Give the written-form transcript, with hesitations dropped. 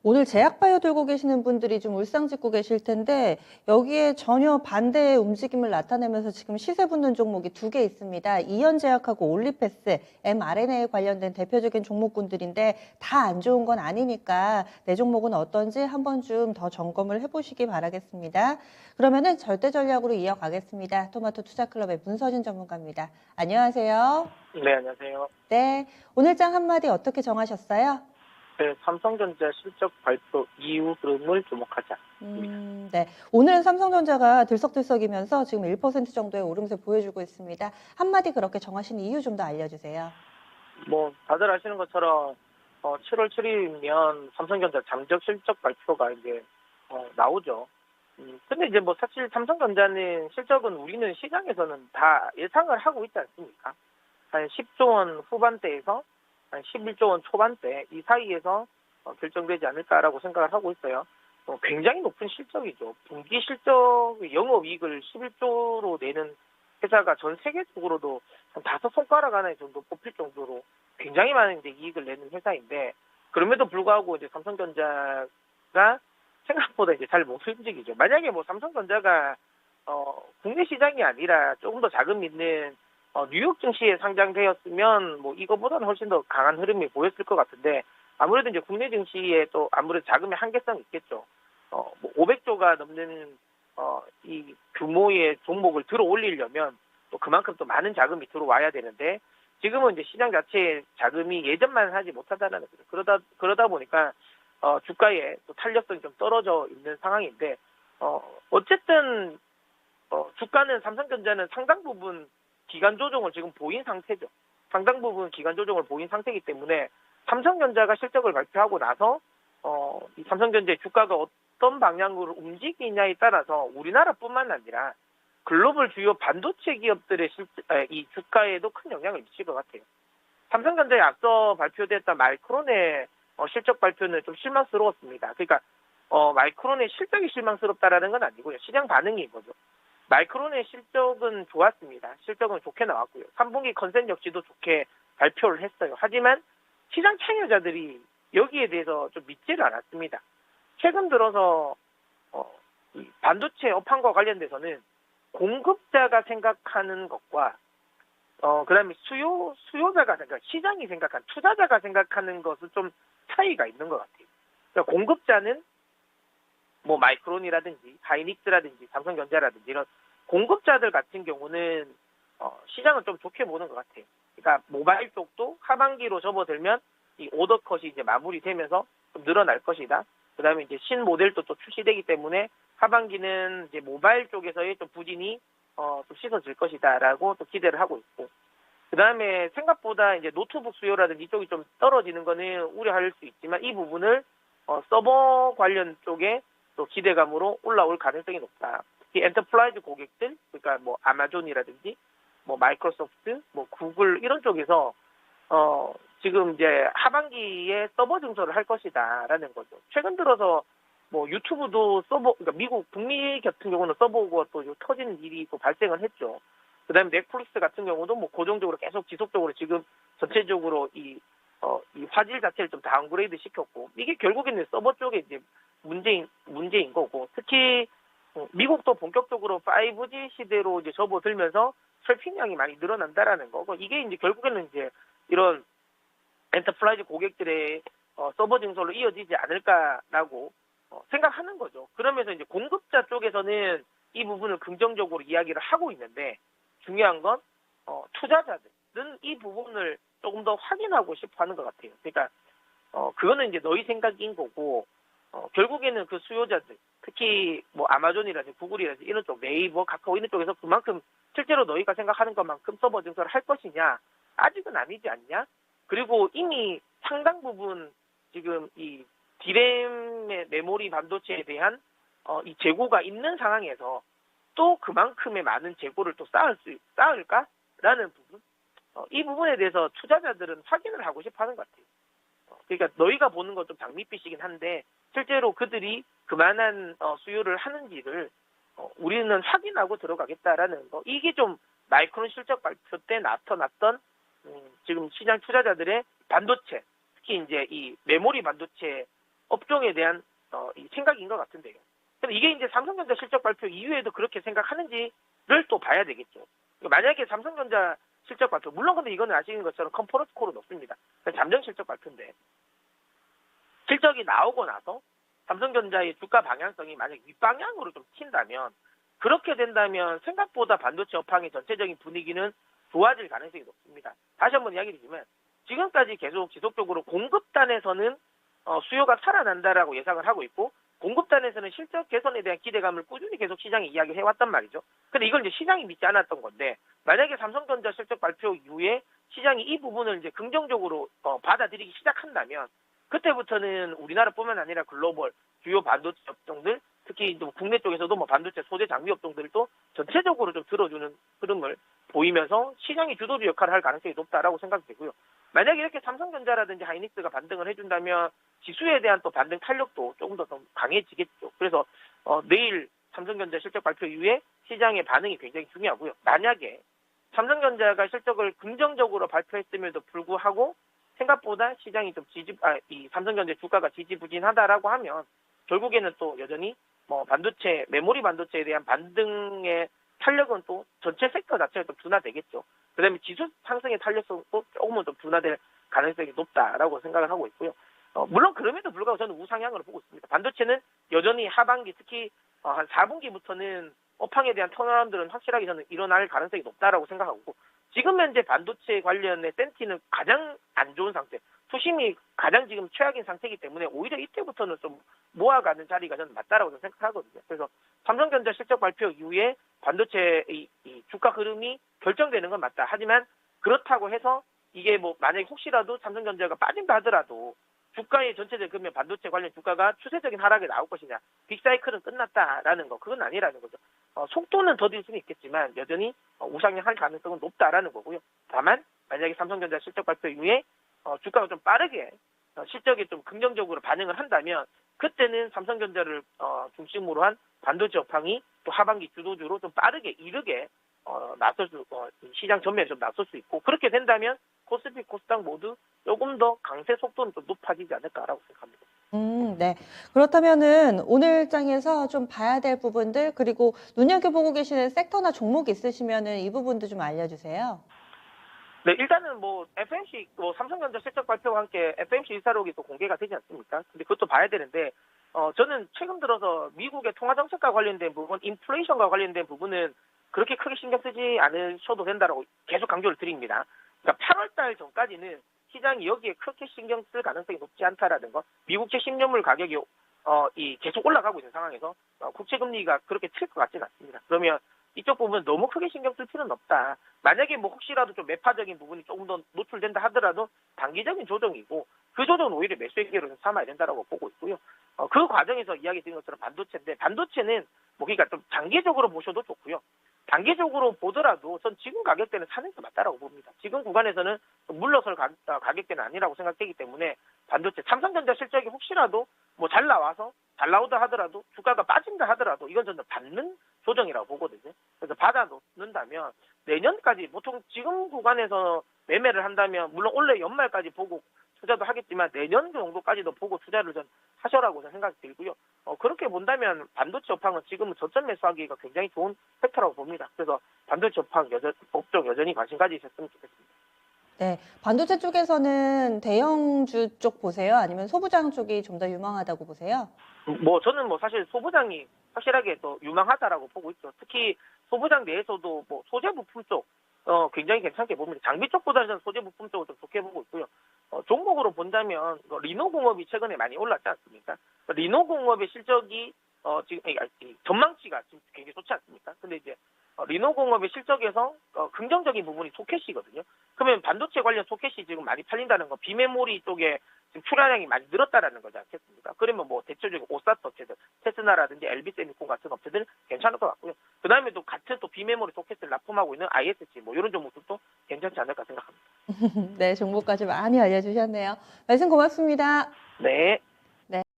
오늘 제약바이오 들고 계시는 분들이 좀 울상 짓고 계실 텐데 여기에 전혀 반대의 움직임을 나타내면서 지금 시세 붙는 종목이 두 개 있습니다. 이현제약하고 올리패스, mRNA에 관련된 대표적인 종목군들인데 다 안 좋은 건 아니니까 내 종목은 어떤지 한번 좀 더 점검을 해보시기 바라겠습니다. 그러면은 절대 전략으로 이어가겠습니다. 토마토 투자클럽의 문서진 전문가입니다. 안녕하세요. 네, 안녕하세요. 네, 오늘 장 한마디 어떻게 정하셨어요? 네, 삼성전자 실적 발표 이후 흐름을 주목하자. 네. 오늘은 삼성전자가 들썩들썩이면서 지금 1% 정도의 오름세 보여주고 있습니다. 한마디 그렇게 정하신 이유 좀 더 알려주세요. 다들 아시는 것처럼 7월 7일이면 삼성전자 잠적 실적 발표가 이제 나오죠. 근데 이제 사실 삼성전자는 실적은 우리는 시장에서는 다 예상을 하고 있지 않습니까? 한 10조 원 후반대에서 한 11조 원 초반대 이 사이에서 결정되지 않을까라고 생각을 하고 있어요. 굉장히 높은 실적이죠. 분기 실적 영업이익을 11조로 내는 회사가 전 세계적으로도 한 5손가락 안에 정도 뽑힐 정도로 굉장히 많은 이제 이익을 내는 회사인데, 그럼에도 불구하고 이제 삼성전자가 생각보다 이제 잘 못 움직이죠. 만약에 삼성전자가 국내 시장이 아니라 조금 더 자금 있는 뉴욕 증시에 상장되었으면 이거보다는 훨씬 더 강한 흐름이 보였을 것 같은데, 아무래도 이제 국내 증시에 또 아무래도 자금의 한계성이 있겠죠. 500조가 넘는 이 규모의 종목을 들어 올리려면 또 그만큼 또 많은 자금이 들어와야 되는데, 지금은 이제 시장 자체의 자금이 예전만 하지 못하다는 거죠. 그러다 보니까 주가에 또 탄력성이 좀 떨어져 있는 상황인데, 어쨌든 주가는 삼성전자는 상당 부분 기간 조정을 지금 보인 상태죠. 상당 부분 기간 조정을 보인 상태이기 때문에 삼성전자가 실적을 발표하고 나서 이 삼성전자의 주가가 어떤 방향으로 움직이냐에 따라서 우리나라뿐만 아니라 글로벌 주요 반도체 기업들의 이 주가에도 큰 영향을 미칠 것 같아요. 삼성전자에 앞서 발표됐던 마이크론의 실적 발표는 좀 실망스러웠습니다. 그러니까 마이크론의 실적이 실망스럽다라는 건 아니고요. 시장 반응인 거죠. 마이크론의 실적은 좋았습니다. 실적은 좋게 나왔고요. 3분기 컨센 역시도 좋게 발표를 했어요. 하지만 시장 참여자들이 여기에 대해서 좀 믿지를 않았습니다. 최근 들어서 이 반도체 업황과 관련돼서는 공급자가 생각하는 것과 그다음에 수요자가 그러니까 시장이 생각한 투자자가 생각하는 것은 좀 차이가 있는 것 같아요. 그러니까 공급자는 마이크론이라든지 하이닉스라든지 삼성전자라든지 이런 공급자들 같은 경우는 시장은 좀 좋게 보는 것 같아요. 그러니까 모바일 쪽도 하반기로 접어들면 이 오더 컷이 이제 마무리되면서 좀 늘어날 것이다. 그다음에 이제 신 모델도 또 출시되기 때문에 하반기는 이제 모바일 쪽에서의 좀 부진이 좀 씻어질 것이다라고 또 기대를 하고 있고, 그다음에 생각보다 이제 노트북 수요라든지 이쪽이 좀 떨어지는 거는 우려할 수 있지만 이 부분을 서버 관련 쪽에 또 기대감으로 올라올 가능성이 높다. 특히 엔터프라이즈 고객들, 그러니까 아마존이라든지 마이크로소프트, 구글 이런 쪽에서 지금 이제 하반기에 서버 증설을 할 것이다라는 거죠. 최근 들어서 유튜브도 서버, 그러니까 미국 북미 같은 경우는 서버가 또 터지는 일이 또 발생을 했죠. 그다음에 넷플릭스 같은 경우도 고정적으로 계속 지속적으로 지금 전체적으로 이 화질 자체를 좀 다운그레이드 시켰고, 이게 결국에는 서버 쪽에 이제 문제인 거고, 특히 미국도 본격적으로 5G 시대로 이제 접어들면서 트래픽량이 많이 늘어난다라는 거고, 이게 이제 결국에는 이제 이런 엔터프라이즈 고객들의 서버 증설로 이어지지 않을까라고 생각하는 거죠. 그러면서 이제 공급자 쪽에서는 이 부분을 긍정적으로 이야기를 하고 있는데, 중요한 건 투자자들은 이 부분을 조금 더 확인하고 싶어 하는 것 같아요. 그러니까 그거는 이제 너희 생각인 거고, 결국에는 그 수요자들, 특히 아마존이라든지 구글이라든지 이런 쪽, 네이버, 카카오 이런 쪽에서 그만큼 실제로 너희가 생각하는 것만큼 서버 증설을 할 것이냐, 아직은 아니지 않냐? 그리고 이미 상당 부분 지금 이 디램의 메모리 반도체에 대한 이 재고가 있는 상황에서 또 그만큼의 많은 재고를 또 쌓을까라는 부분, 이 부분에 대해서 투자자들은 확인을 하고 싶어 하는 것 같아요. 그러니까 너희가 보는 건 좀 장밋빛이긴 한데 실제로 그들이 그만한 수요를 하는지를 우리는 확인하고 들어가겠다라는 거, 이게 좀 마이크론 실적 발표 때 나타났던 지금 시장 투자자들의 반도체, 특히 이제 이 메모리 반도체 업종에 대한 이 생각인 것 같은데요. 근데 이게 이제 삼성전자 실적 발표 이후에도 그렇게 생각하는지를 또 봐야 되겠죠. 만약에 삼성전자 실적 발표, 물론 근데 이거는 아시는 것처럼 컨퍼런스 콜은 없습니다. 잠정 실적 발표인데 실적이 나오고 나서 삼성전자의 주가 방향성이 만약 윗방향으로 좀 튄다면, 그렇게 된다면 생각보다 반도체 업황의 전체적인 분위기는 좋아질 가능성이 높습니다. 다시 한번 이야기드리면 지금까지 계속 지속적으로 공급단에서는 수요가 살아난다라고 예상을 하고 있고, 공급단에서는 실적 개선에 대한 기대감을 꾸준히 계속 시장에 이야기를 해왔단 말이죠. 근데 이걸 이제 시장이 믿지 않았던 건데, 만약에 삼성전자 실적 발표 이후에 시장이 이 부분을 이제 긍정적으로 받아들이기 시작한다면, 그때부터는 우리나라뿐만 아니라 글로벌 주요 반도체 업종들, 특히 또 국내 쪽에서도 뭐 반도체 소재 장비 업종들도 전체적으로 좀 들어주는 흐름을 보이면서 시장이 주도주 역할을 할 가능성이 높다라고 생각되고요. 만약에 이렇게 삼성전자라든지 하이닉스가 반등을 해준다면 지수에 대한 또 반등 탄력도 조금 더 강해지겠죠. 그래서 내일 삼성전자 실적 발표 이후에 시장의 반응이 굉장히 중요하고요. 만약에 삼성전자가 실적을 긍정적으로 발표했음에도 불구하고 생각보다 시장이 좀 이 삼성전자 주가가 지지부진하다라고 하면 결국에는 또 여전히 뭐 반도체, 메모리 반도체에 대한 반등의 탄력은 또 전체 섹터 자체가 좀 둔화되겠죠. 그다음에 지수 상승의 탄력성도 조금은 좀 둔화될 가능성이 높다라고 생각을 하고 있고요. 물론 그럼에도 불구하고 저는 우상향으로 보고 있습니다. 반도체는 여전히 하반기, 특히 한 4분기부터는 업황에 대한 턴어라운드는 확실하게 저는 일어날 가능성이 높다라고 생각하고, 지금 현재 반도체 관련의 센티는 가장 안 좋은 상태, 투심이 가장 지금 최악인 상태이기 때문에 오히려 이때부터는 좀 모아가는 자리가 저는 맞다라고 저는 생각하거든요. 그래서 삼성전자 실적 발표 이후에 반도체의 이 주가 흐름이 결정되는 건 맞다. 하지만 그렇다고 해서 이게 뭐 만약에 혹시라도 삼성전자가 빠진다 하더라도 주가의 전체적 그러면 반도체 관련 주가가 추세적인 하락에 나올 것이냐, 빅사이클은 끝났다라는 거, 그건 아니라는 거죠. 속도는 더딜 수는 있겠지만 여전히 우상향할 가능성은 높다라는 거고요. 다만 만약에 삼성전자 실적 발표 이후에 주가가 좀 빠르게 실적에 좀 긍정적으로 반응을 한다면, 그때는 삼성전자를 중심으로 한 반도체 업황이 또 하반기 주도주로 좀 빠르게 이르게 시장 전면에 좀 나설 수 있고, 그렇게 된다면 코스피, 코스닥 모두 조금 더 강세 속도는 좀 높아지지 않을까라고 생각합니다. 네. 그렇다면은 오늘 장에서 좀 봐야 될 부분들, 그리고 눈여겨보고 계시는 섹터나 종목 있으시면은 이 부분도 좀 알려주세요. 네, 일단은 뭐 FMC, 삼성전자 실적 발표와 함께 FMC 일사록이 또 공개가 되지 않습니까? 근데 그것도 봐야 되는데, 저는 최근 들어서 미국의 통화정책과 관련된 부분, 인플레이션과 관련된 부분은 그렇게 크게 신경 쓰지 않으셔도 된다라고 계속 강조를 드립니다. 그러니까 8월달 전까지는 시장이 여기에 크게 신경 쓸 가능성이 높지 않다라는 거. 미국채 10년물 가격이 계속 올라가고 있는 상황에서 국채 금리가 그렇게 튈 것 같지는 않습니다. 그러면 이쪽 부분 너무 크게 신경 쓸 필요는 없다. 만약에 뭐 혹시라도 좀 매파적인 부분이 조금 더 노출된다 하더라도 단기적인 조정이고, 그 조정은 오히려 매수의 기회로 삼아야 된다라고 보고 있고요. 그 과정에서 이야기 드린 것처럼 반도체인데, 반도체는 뭐 그러니까 좀 단기적으로 보셔도 좋고요. 단기적으로 보더라도 전 지금 가격대는 사는 게 맞다라고 봅니다. 지금 구간에서는 물러설 가격대는 아니라고 생각되기 때문에 반도체, 삼성전자 실적이 혹시라도 뭐 잘 나오다 하더라도 주가가 빠진다 하더라도 이건 저는 받는 조정이라고 보거든요. 그래서 받아놓는다면 내년까지, 보통 지금 구간에서 매매를 한다면 물론 올해 연말까지 보고 투자도 하겠지만 내년 정도까지도 보고 투자를 전 하셔라고 저는 생각이 들고요. 그렇게 본다면 반도체 업황은 지금은 저점 매수하기가 굉장히 좋은 팩터라고 봅니다. 그래서 반도체 업종 여전히 관심 가지셨으면 좋겠습니다. 네. 반도체 쪽에서는 대형주 쪽 보세요? 아니면 소부장 쪽이 좀 더 유망하다고 보세요? 뭐 저는 뭐 사실 소부장이 확실하게 또 유망하다라고 보고 있죠. 특히 소부장 내에서도 뭐 소재 부품 쪽 굉장히 괜찮게 봅니다. 장비 쪽보다는 저는 소재 부품 쪽을 좀 좋게 보고 있고요. 종목으로 본다면 리노공업이 최근에 많이 올랐지 않습니까? 리노공업의 실적이 지금 전망치가 지금 굉장히 좋지 않습니까? 근데 이제 리노공업의 실적에서 긍정적인 부분이 소켓이거든요. 그러면 반도체 관련 소켓이 지금 많이 팔린다는 거, 비메모리 쪽에 지금 출하량이 많이 늘었다라는 거지 않겠습니까? 그러면 뭐 대표적인 오사트 업체들, 테스나라든지 LB세미콘 같은 업체들 괜찮을 것 같고요. 그 다음에 또 같은 또 비메모리 소켓을 납품하고 있는 ISG 뭐 이런 종목들도 괜찮지 않을까 생각합니다. 네, 정보까지 많이 알려주셨네요. 말씀 고맙습니다. 네.